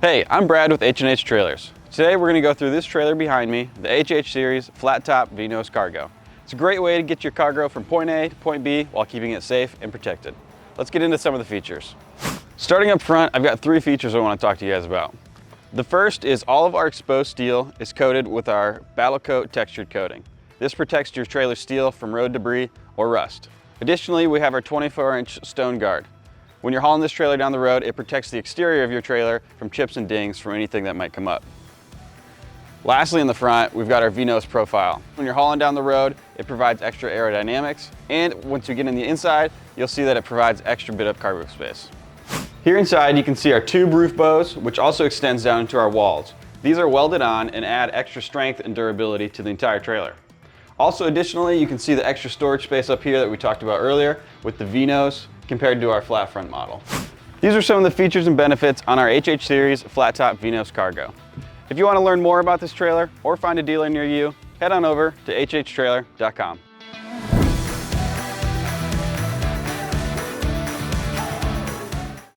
Hey, I'm Brad with H&H Trailers. Today we're going to go through this trailer behind me, the HH Series Flat Top V-Nose Cargo. It's a great way to get your cargo from point A to point B while keeping it safe and protected. Let's get into some of the features. Starting up front, I've got three features I want to talk to you guys about. The first is all of our exposed steel is coated with our Battle Coat textured coating. This protects your trailer steel from road debris or rust. Additionally, we have our 24-inch stone guard. When you're hauling this trailer down the road, it protects the exterior of your trailer from chips and dings from anything that might come up. Lastly, in the front, we've got our V-Nose profile. When you're hauling down the road, it provides extra aerodynamics, and once you get in the inside, you'll see that it provides extra bit of cargo space. Here inside, you can see our tube roof bows, which also extends down into our walls. These are welded on and add extra strength and durability to the entire trailer. Also, additionally, you can see the extra storage space up here that we talked about earlier with the V-Nose compared to our flat front model. These are some of the features and benefits on our HH Series Flat Top V-Nose Cargo. If you want to learn more about this trailer or find a dealer near you, head on over to hhtrailer.com.